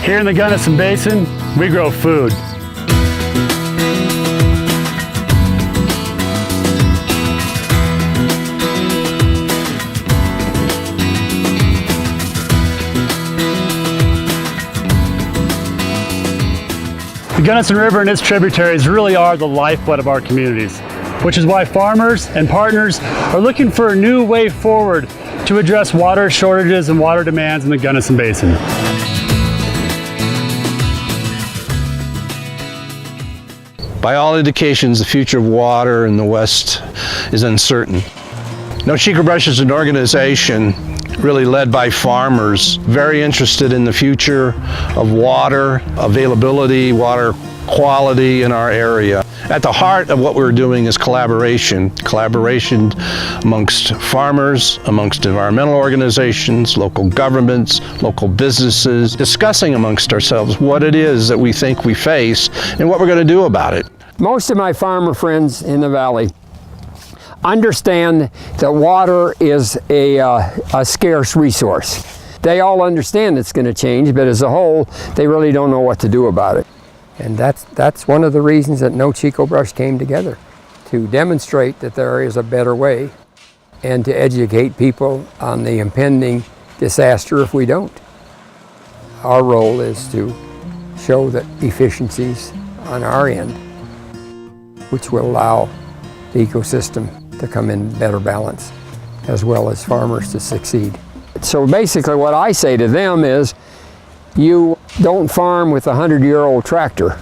Here in the Gunnison Basin, we grow food. The Gunnison River and its tributaries really are the lifeblood of our communities, which is why farmers and partners are looking for a new way forward to address water shortages and water demands in the Gunnison Basin. By all indications, the future of water in the West is uncertain. No Chico Brush is an organization really led by farmers, very interested in the future of water availability, water quality in our area. At the heart of what we're doing is collaboration amongst farmers, amongst environmental organizations, local governments, local businesses, discussing amongst ourselves what it is that we think we face and what we're going to do about it. Most of my farmer friends in the valley understand that water is a scarce resource. They all understand it's going to change, but as a whole, they really don't know what to do about it. And that's one of the reasons that No Chico Brush came together, to demonstrate that there is a better way and to educate people on the impending disaster if we don't. Our role is to show that efficiencies on our end, which will allow the ecosystem to come in better balance, as well as farmers to succeed. So basically what I say to them is, you don't farm with a 100-year-old tractor,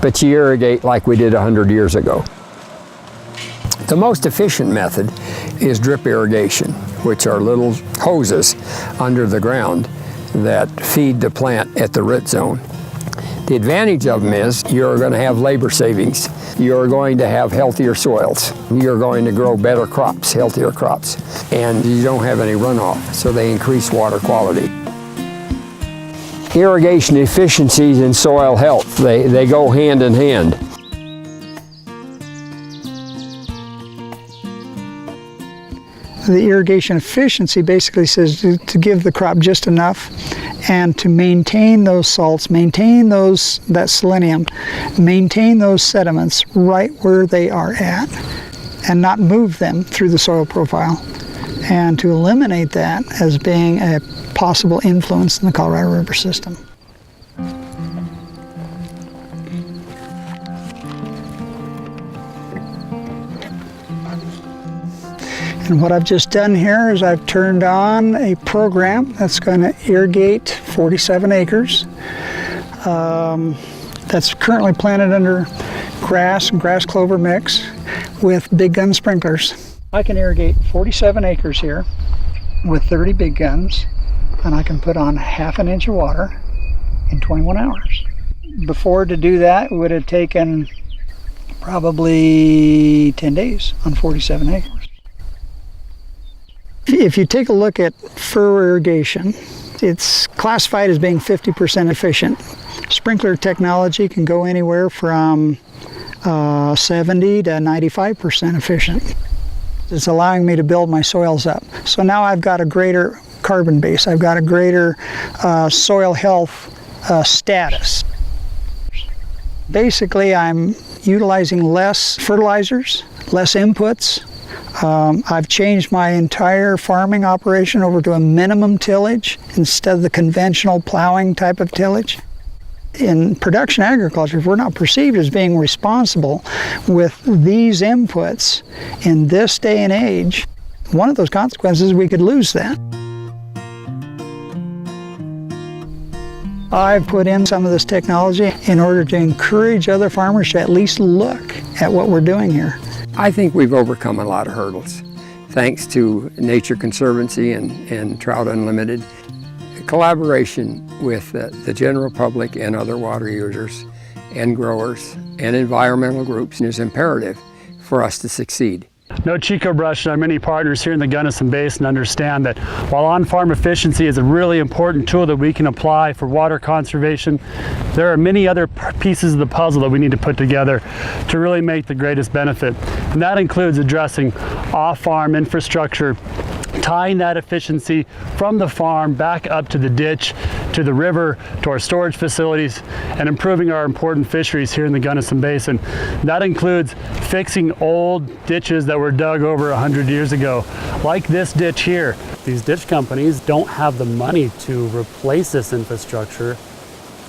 but you irrigate like we did 100 years ago. The most efficient method is drip irrigation, which are little hoses under the ground that feed the plant at the root zone. The advantage of them is you're going to have labor savings. You're going to have healthier soils. You're going to grow better crops, healthier crops. And you don't have any runoff, so they increase water quality. Irrigation efficiencies and soil health, they go hand in hand. The irrigation efficiency basically says to give the crop just enough and to maintain those salts, maintain that selenium, maintain those sediments right where they are at and not move them through the soil profile, and to eliminate that as being a possible influence in the Colorado River system. And what I've just done here is I've turned on a program that's going to irrigate 47 acres. That's currently planted under grass and grass clover mix with big gun sprinklers. I can irrigate 47 acres here with 30 big guns, and I can put on ½ an inch of water in 21 hours. Before, to do that would have taken probably 10 days on 47 acres. If you take a look at furrow irrigation, it's classified as being 50% efficient. Sprinkler technology can go anywhere from 70 to 95% efficient. It's allowing me to build my soils up. So now I've got a greater carbon base. I've got a greater soil health status. Basically, I'm utilizing less fertilizers, less inputs. I've changed my entire farming operation over to a minimum tillage instead of the conventional plowing type of tillage. In production agriculture, if we're not perceived as being responsible with these inputs in this day and age, one of those consequences is we could lose that. I've put in some of this technology in order to encourage other farmers to at least look at what we're doing here. I think we've overcome a lot of hurdles, thanks to Nature Conservancy and Trout Unlimited. Collaboration with the general public and other water users and growers and environmental groups is imperative for us to succeed. No Chico Brush and our many partners here in the Gunnison Basin understand that while on-farm efficiency is a really important tool that we can apply for water conservation, there are many other pieces of the puzzle that we need to put together to really make the greatest benefit. And that includes addressing off-farm infrastructure tying that efficiency from the farm back up to the ditch, to the river, to our storage facilities, and improving our important fisheries here in the Gunnison Basin. That includes fixing old ditches that were dug over 100 years ago, like this ditch here. These ditch companies don't have the money to replace this infrastructure.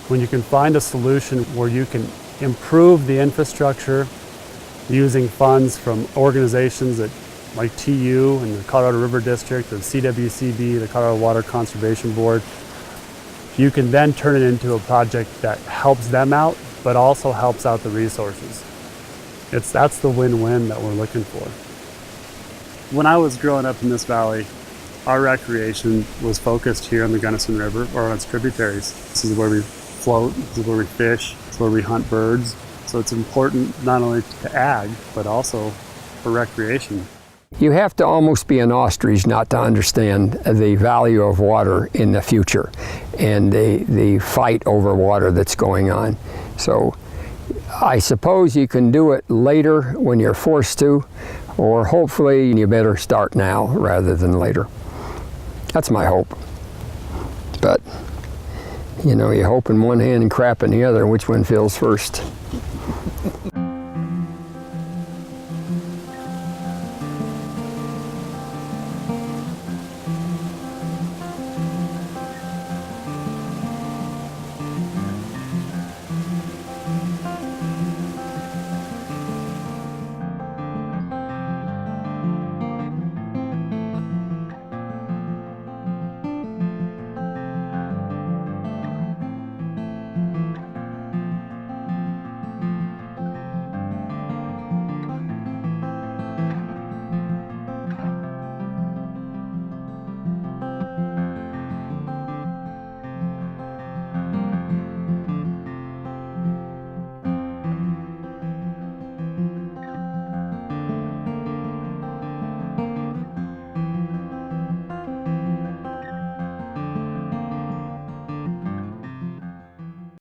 When you can find a solution where you can improve the infrastructure using funds from organizations that like TU and the Colorado River District, or CWCB, the Colorado Water Conservation Board, you can then turn it into a project that helps them out, but also helps out the resources. That's the win-win that we're looking for. When I was growing up in this valley, our recreation was focused here on the Gunnison River or on its tributaries. This is where we float, this is where we fish, this is where we hunt birds. So it's important not only to ag, but also for recreation. You have to almost be an ostrich not to understand the value of water in the future and the fight over water that's going on. So I suppose you can do it later when you're forced to, or hopefully you better start now rather than later. That's my hope. But, you know, you hope in one hand and crap in the other. Which one feels first?